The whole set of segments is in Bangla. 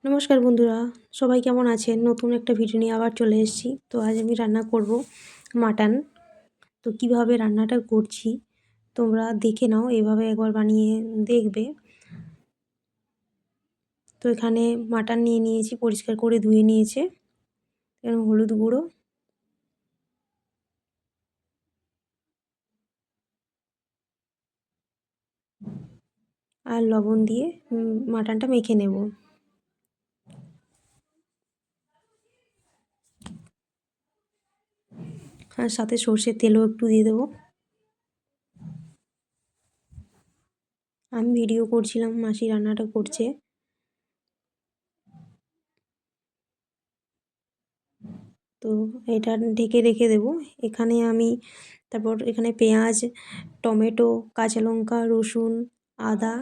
নমস্কার বন্ধুরা, সবাই কেমন আছেন? নতুন একটা ভিডিও নিয়ে আবার চলে এসেছি। তো আজ আমি রান্না করব মাটন। তো কিভাবে রান্নাটা করছি তোমরা দেখে নাও, এভাবে একবার বানিয়ে দেখবে। তো এখানে মাটন নিয়ে নিয়েছি, পরিষ্কার করে ধুয়ে নিয়েছে। এখানে হলুদ গুঁড়ো আর লবণ দিয়ে মাটনটা মেখে নেব। আর সাথে সর্ষের তেলও একটু দিয়ে দেবো। আমি ভিডিও করছিলাম, মাসি রান্নাটা করছে। তো এটা ঢেকে রেখে দেবো। এখানে আমি তারপর এখানে পেঁয়াজ, টমেটো, কাঁচা লঙ্কা, রসুন, আদা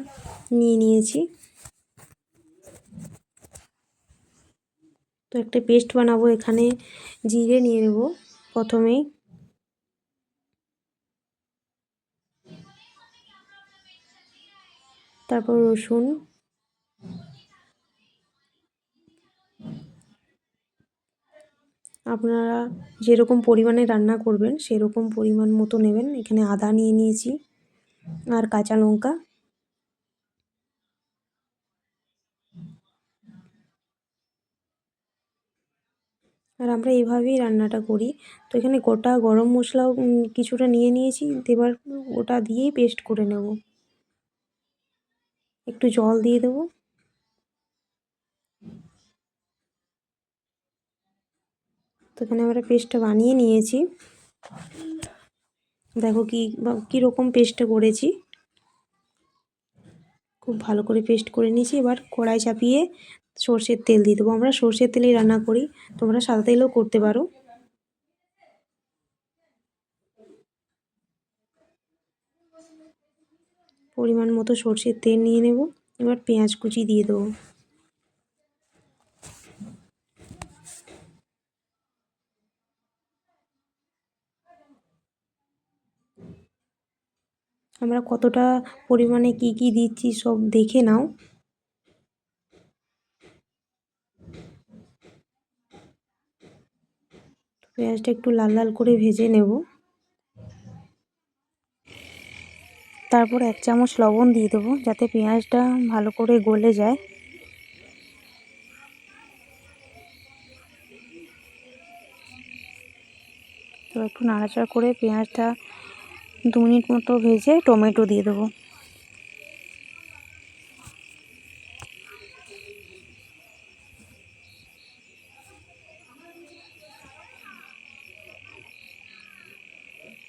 নিয়ে নিয়েছি। তো একটা পেস্ট বানাবো। এখানে জিরে নিয়ে নেব প্রথমেই, তারপর রসুন, আপনারা যেরকম পরিমাণে রান্না করবেন সেরকম পরিমাণ মতো নেবেন। এখানে আদা নিয়ে নিয়েছি আর কাঁচা লঙ্কা। আর আমরা এইভাবেই রান্নাটা করি। তো এখানে গোটা গরম মশলাও কিছুটা নিয়ে নিয়েছি। এবার ওটা দিয়েই পেস্ট করে নেব। একটু জল দিয়ে দেবো। তো এখানে আমরা পেস্টটা বানিয়ে নিয়েছি। দেখো কীরকম পেস্টটা করেছি। খুব ভালো করে পেস্ট করে নিয়েছি। এবার কড়াই চাপিয়ে সর্ষের তেল দিয়ে দেবো। আমরা সর্ষের তেলেই রান্না করি, তোমরা সাদা তেলেও করতে পারো। পরিমাণ মতো সর্ষের তেল নিয়ে নেব। এবার পেঁয়াজ কুচি দিয়ে দেবো। আমরা কতটা পরিমাণে কি দিচ্ছি সব দেখে নাও। পেঁয়াজটা একটু লাল লাল করে ভেজে নেব। তারপর 1 চামচ লবণ দিয়ে দেবো যাতে পেঁয়াজটা ভালো করে গলে যায়। তো একটু নাড়াচাড়া করে পেঁয়াজটা 2 মিনিট মতো ভেজে টমেটো দিয়ে দেবো।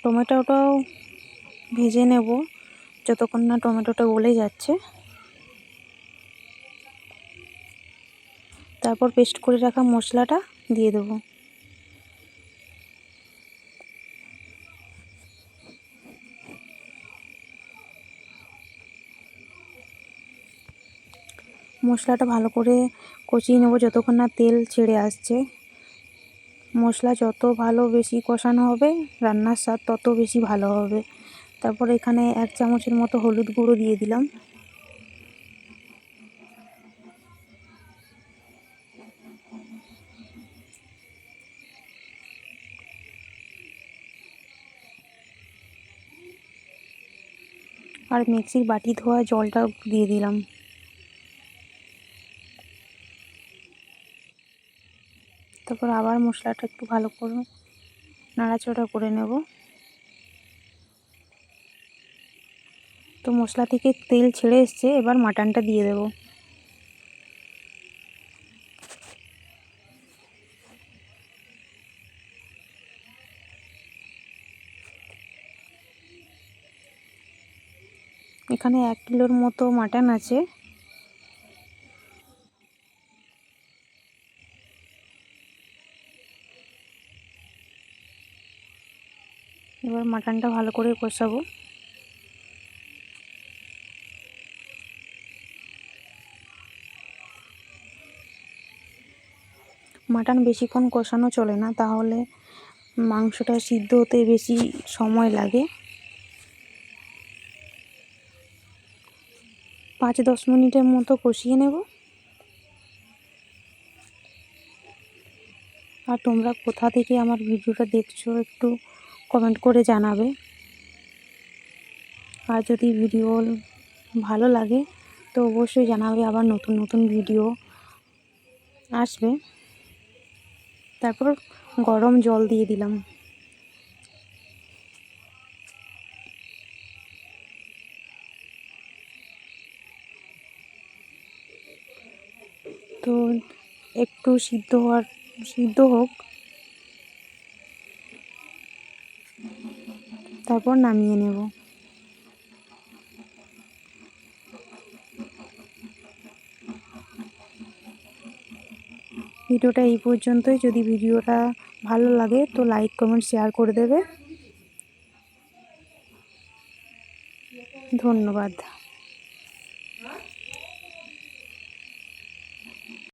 টমেটোটাও ভেজে নেব যতক্ষণ না টমেটোটা গলে যাচ্ছে। তারপর পেস্ট করে রাখা মশলাটা দিয়ে দেবো। মশলাটা ভালো করে কষিয়ে নেব যতক্ষণ না তেল ছেড়ে আসছে। মশলা যত বেশি কষানো হবে রান্নার স্বাদ তত বেশি ভালো হবে। তারপর এখানে 1 চামচের মতো হলুদ গুঁড়ো দিয়ে দিলাম। আর মিক্সির বাটি ধোয়া জলটা দিয়ে দিলাম। তারপর আবার মশলাটা একটু ভালো করে নাড়াচাড়া করে নেব। তো মশলা থেকে তেল ছেড়ে এসছে, এবার মাটনটা দিয়ে দেব। এখানে 1 কিলোর মতো মাটন আছে। এবার মাটনটা ভালো করে কষাবো। মাটন বেশিক্ষণ কষানো চলে না, তাহলে মাংসটা সিদ্ধ হতে বেশি সময় লাগে। 5-10 মিনিটের মতো কষিয়ে নেব। আর তোমরা কোথা থেকে আমার ভিডিওটা দেখছো একটু কমেন্ট করে জানাবে। আর যদি ভিডিও ভালো লাগে তো অবশ্যই জানাবে, আবার নতুন নতুন ভিডিও আসবে। তারপর গরম জল দিয়ে দিলাম। তো একটু সিদ্ধ হোক, তারপর নামিয়ে নেব। ভিডিওটা এই পর্যন্তই। যদি ভিডিওটা ভালো লাগে তো লাইক কমেন্ট শেয়ার করে দেবে। ধন্যবাদ।